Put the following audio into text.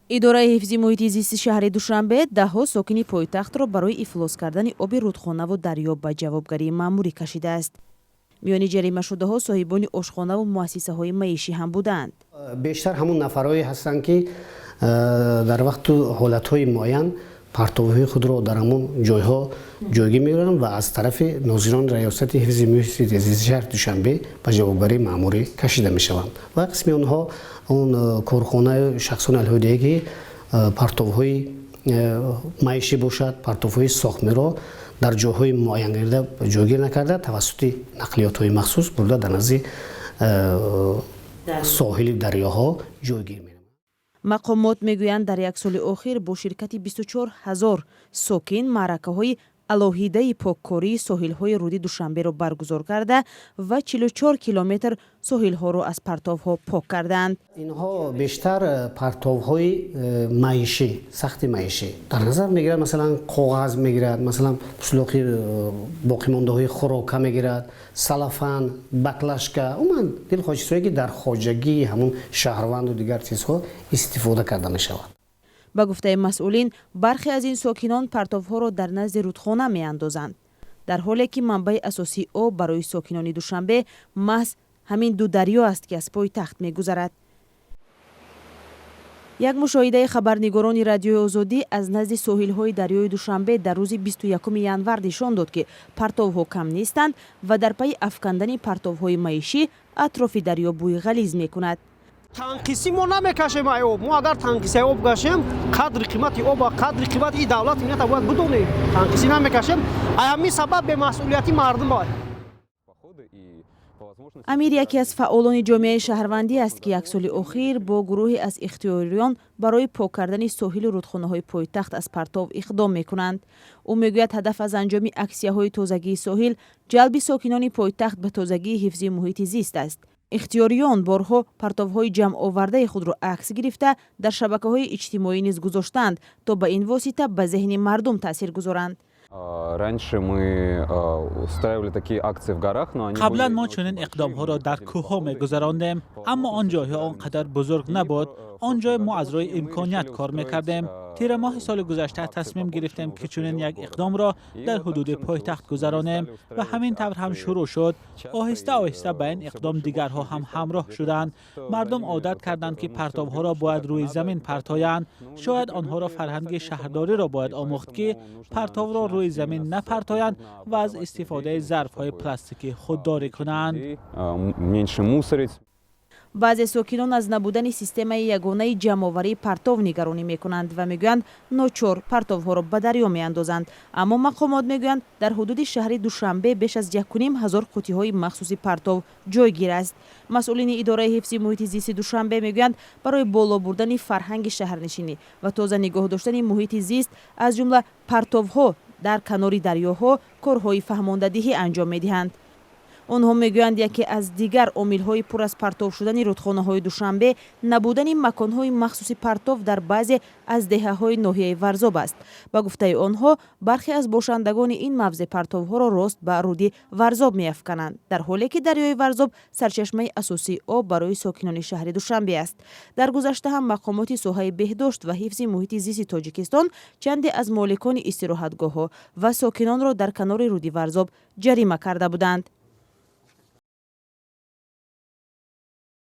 идораи ҳифзи муҳити зисти шаҳри Душанбе даҳҳо сокини пойтахтро барои ифлос кардани оби рудхонаву дарё ба ҷавобгарии маъмурӣ кашидааст. миёни ҷаримашудаҳо соҳибони ошхонаву муассисаҳои маишӣ ҳам буданд. бештар ҳамун нафарҳое ҳастанд ки дар вақту ҳолатҳои муайян партовиҳои худро дар ҳамун ҷойҳо ҷойгир мегиранд ва аз тарафи нозирони раёсати ҳифзи муҳити зисти шаҳри Душанбе ба ҷавобгарии маъмурӣ кашида мешаванд ва қисми онҳо он корхонаи шахсони алҳоидаие ки партовҳои маишӣ бошад, партовҳои сохтмеро дар ҷойҳои муайян ҷойгир накарда тавассути нақлиётҳои махсус бурда дар назди соҳили дарёҳо ҷойгир мешаванд. мақомот мегӯянд дар як соли охир бо ширкати 24 000 сокин маъракаҳои алоҳидаи поккории соҳилҳои руди Душанберо баргузор карда ва 44 километр соҳилҳоро аз партовҳо пок карданд. инҳо бештар партовҳои маишӣ, сахти маишӣ дар назар мегирад. Масалан коғаз мегирад, масалан пӯслоқи боқимондаҳои хӯрока мегирад, салафан, баклашка, умуман дилхоҳчизҳое ки дар хоҷагии ҳамун шаҳрванду дигар чизҳо истифода карда мешавад. ба гуфтаи масъулин бархе аз ин сокинон партовҳоро дар назди рудхона меандозанд, дар ҳоле ки манбаи асосии об барои сокинони Душанбе маҳз ҳамин ду дарё аст ки аз пойтахт мегузарад. як мушоҳидаи хабарнигорони радиои озодӣ аз назди соҳилҳои дарёи Душанбе дар рӯзи 21 январ нишон дод ки партовҳо кам нестанд ва дар пайи афкандани партовҳои маишӣ атрофи дарё бӯи ғализ мекунад. танқисӣ мо намекашем ай об. мо агар танқисаи об кашем, қадри қимати об ва қадри қимати и давлат мината бояд бидонем. танқисӣ намекашем, ай ҳамин сабаб бемасъулияти мардум бай. амир яке аз фаъолони ҷомеаи шаҳрвандӣ аст ки як соли охир бо гурӯҳе аз ихтиёриён барои пок кардани соҳилу рудхонаҳои пойтахт аз партов иқдом мекунанд. ӯ мегӯяд ҳадаф аз анҷоми аксияҳои тозагии соҳил ҷалби сокинони пойтахт ба тозагии ҳифзи муҳити зист аст. ихтиёриён борҳо партовҳои ҷамъовардаи худро акс гирифта дар шабакаҳои иҷтимоӣ низ гузоштанд то ба ин восита ба зеҳни мардум таъсир гузоранд. қаблан мо чунин иқдомҳоро дар кӯҳҳо мегузарондем, аммо он ҷойҳо он қадар бузург набуд. он ҷой мо аз рӯи имконият кор мекардем. тира моҳи соли гузашта тасмим гирифтем ки чунин як иқдомро дар ҳудуди пойтахт гузаронем ва ҳамин тавр ҳам шурӯъ шуд. оҳиста оҳиста ба ин иқдом дигарҳо ҳам ҳамроҳ шуданд. мардум одат карданд ки партовҳоро бояд рӯи замин партоянд. шояд онҳоро фарҳанги шаҳрдориро бояд омӯхт ки партовро рӯи замин напартоянд ва аз истифодаи зарфҳои пластикӣ худдорӣ кунанд. баъзе сокинон аз набудани системаи ягонаи ҷамъоварии партов нигаронӣ мекунанд ва мегӯянд ночор партовҳоро ба дарё меандозанд. аммо мақомот мегӯянд дар ҳудуди шаҳри Душанбе беш аз 1,5 ҳазор қуттиҳои махсуси партов ҷойгир аст. масъулини идораи ҳифзи муҳити зисти Душанбе мегӯянд барои боло бурдани фарҳанги шаҳрнишинӣ ва тоза нигоҳ доштани муҳити зист аз ҷумла партовҳо дар канори дарёҳо корҳои фаҳмондадиҳӣ анҷом медиҳанд. онҳо мегӯянд яке аз дигар омилҳои пур аз партов шудани рудхонаҳои Душанбе набудани маконҳои махсуси партов дар баъзе аз деҳаҳои ноҳияи Варзоб аст. ба гуфтаи онҳо бархе аз бошандагони ин мавзе партовҳоро рост ба руди Варзоб меафкананд, дар ҳоле ки дарёи Варзоб сарчашмаи асосии об барои сокинони шаҳри Душанбе аст. дар гузашта ҳам мақомоти соҳаи беҳдошт ва ҳифзи муҳити зисти Тоҷикистон чанде аз моликони истироҳатгоҳҳо ва сокинонро дар канори руди Варзоб ҷарима карда буданд.